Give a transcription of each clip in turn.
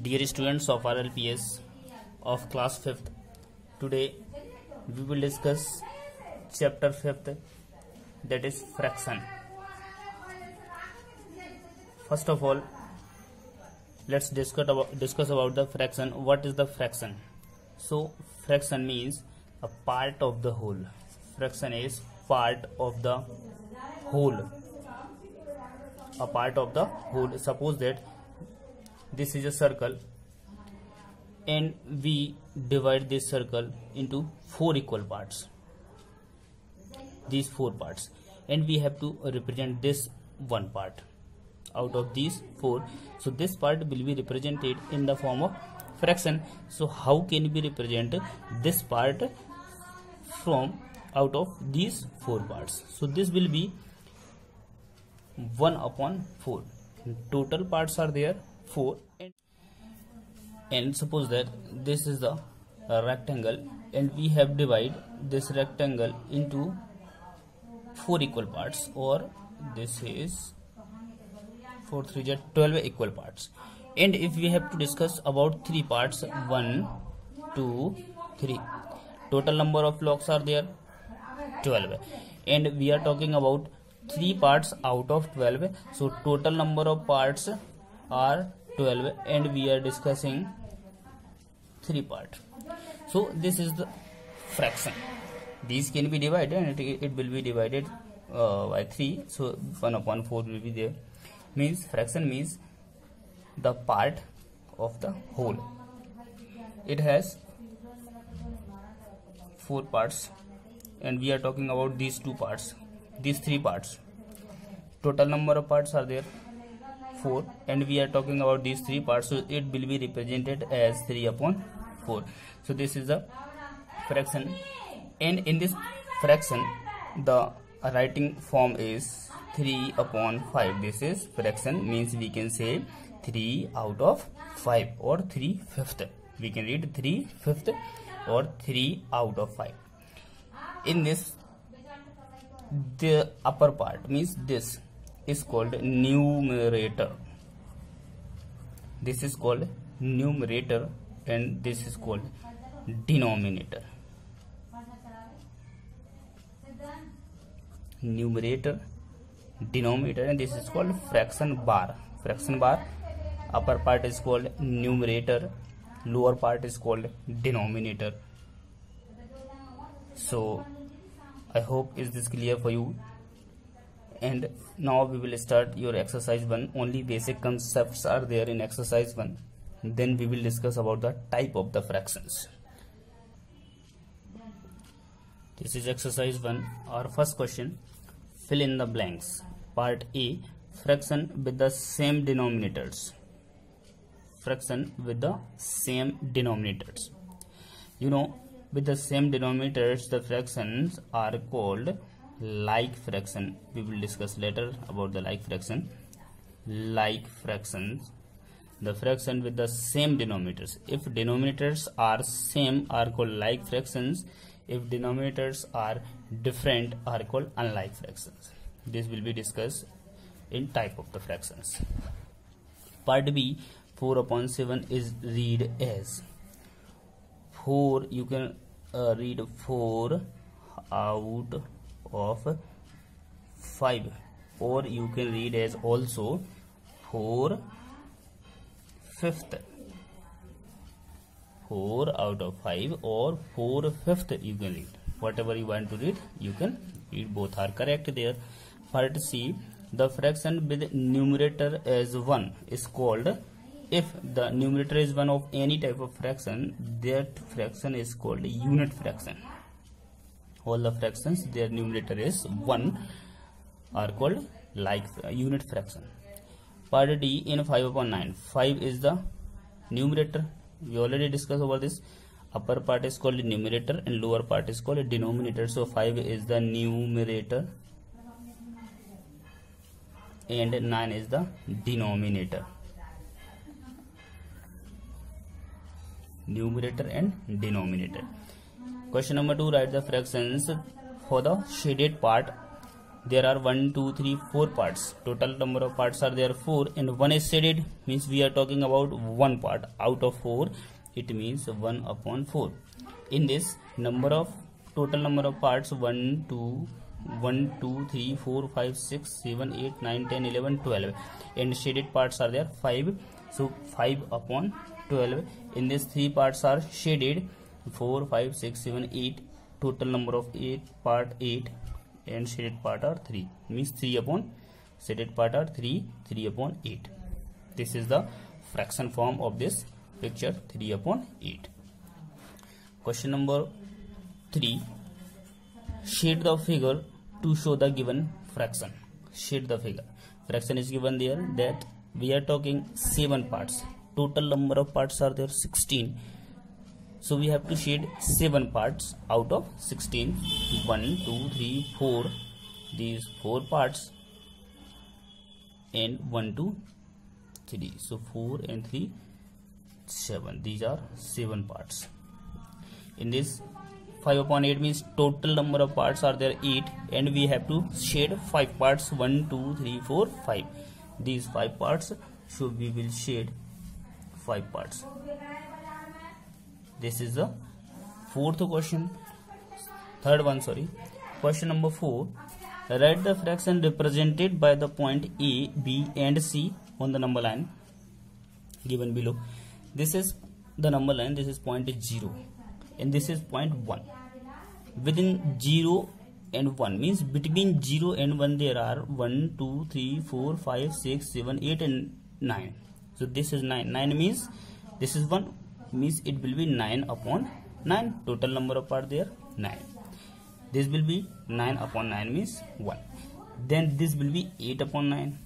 Dear students of RLPS of class 5th, today we will discuss chapter 5th, that is fraction. First of all, let's discuss about the fraction. What is the fraction? So fraction means a part of the whole. Fraction is part of the whole. A part of the whole. Suppose that this is a circle and we divide this circle into 4 equal parts, these 4 parts, and we have to represent this one part out of these 4. So this part will be represented in the form of fraction. So how can we represent this part from out of these 4 parts? So this will be 1/4. Total parts are there 4, and suppose that this is the rectangle and we have divided this rectangle into 4 equal parts, or this is 4 3 are 12 equal parts. And if we have to discuss about 3 parts, 1 2 3, total number of blocks are there 12, and we are talking about 3 parts out of 12. So total number of parts are 12 and we are discussing 3 parts. So this is the fraction. These can be divided and it will be divided by 3. So 1/4 will be there. Means fraction means the part of the whole. It has 4 parts and we are talking about these 2 parts, these 3 parts. Total number of parts are there 4 and we are talking about these 3 parts, so it will be represented as 3/4. So this is the fraction, and in this fraction the writing form is 3/5. This is fraction, means we can say 3 out of 5 or 3/5. We can read 3/5 or 3 out of 5. In this, the upper part means this is called numerator. This is called numerator and this is called denominator. Numerator, denominator, and this is called fraction bar. Fraction bar, upper part is called numerator, lower part is called denominator. So I hope is this clear for you. And now we will start your exercise 1. Only basic concepts are there in exercise 1. Then we will discuss about the type of the fractions. This is exercise 1. Our first question, fill in the blanks. Part A, fraction with the same denominators. Fraction with the same denominators. You know, with the same denominators, the fractions are called like fraction. We will discuss later about the like fraction. Like fractions, the fraction with the same denominators. If denominators are same are called like fractions. If denominators are different are called unlike fractions. This will be discussed in type of the fractions. Part B, 4/7 is read as 4. You can read 4 out of 5, or you can read as also 4/5. 4 out of 5 or 4/5 you can read. Whatever you want to read, you can read. Both are correct there. Part C, the fraction with numerator as 1 is called, if the numerator is 1 of any type of fraction, that fraction is called unit fraction. All the fractions, their numerator is 1 are called like unit fraction. Part D, in 5/9, 5 is the numerator. We already discussed over this. Upper part is called numerator and lower part is called denominator. So 5 is the numerator and 9 is the denominator. Numerator and denominator. Question number 2, write the fractions for the shaded part there are 1, 2, 3, 4 parts. Total number of parts are there 4, and 1 is shaded, means we are talking about 1 part out of 4. It means 1 upon 4. In this total number of parts 1, 2, 3, 4, 5, 6, 7, 8, 9, 10, 11, 12, and shaded parts are there 5. So 5 upon 12. In this 3 parts are shaded, 4, 5, 6, 7, 8. Total number of 8 part 8, and shaded part are 3, means 3 upon shaded part are 3 upon 8. This is the fraction form of this picture, 3 upon 8. Question number 3. Shade the figure to show the given fraction. Shade the figure. Fraction is given there, that we are talking 7 parts. Total number of parts are there 16. So we have to shade 7 parts out of 16. 1, 2, 3, 4. These 4 parts, and 1, 2, 3. So 4 and 3, 7. These are 7 parts. In this 5 upon 8 means total number of parts are there 8, and we have to shade 5 parts. 1, 2, 3, 4, 5. These 5 parts, so we will shade 5 parts. This is the fourth question. Third one, sorry. Question number 4. Write the fraction represented by the point A, B and C on the number line given below. This is the number line, this is point 0, and this is point 1. Within 0 and 1 means between 0 and 1 there are 1, 2, 3, 4, 5, 6, 7, 8 and 9. So this is 9. 9 means this is 1, means it will be 9 upon 9. Total number of part there 9. This will be 9 upon 9 means 1. Then this will be 8 upon 9,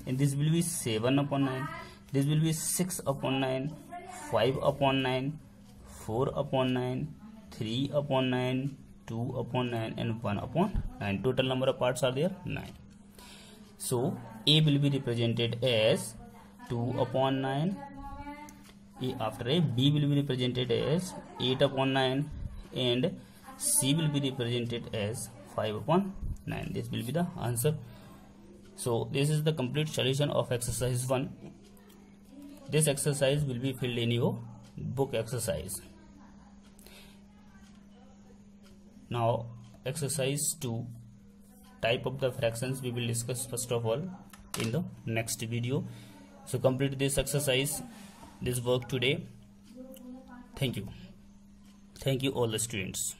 and this will be 7 upon 9. This will be 6 upon 9, 5 upon 9, 4 upon 9, 3 upon 9, 2 upon 9, and 1 upon 9. Total number of parts are there 9. So A will be represented as 2 upon 9. After A, B will be represented as 8 upon 9, and C will be represented as 5 upon 9. This will be the answer. So this is the complete solution of exercise 1. This exercise will be filled in your book exercise. Now exercise 2, type of the fractions, we will discuss first of all in the next video. So complete this exercise, this work today. Thank you all the students.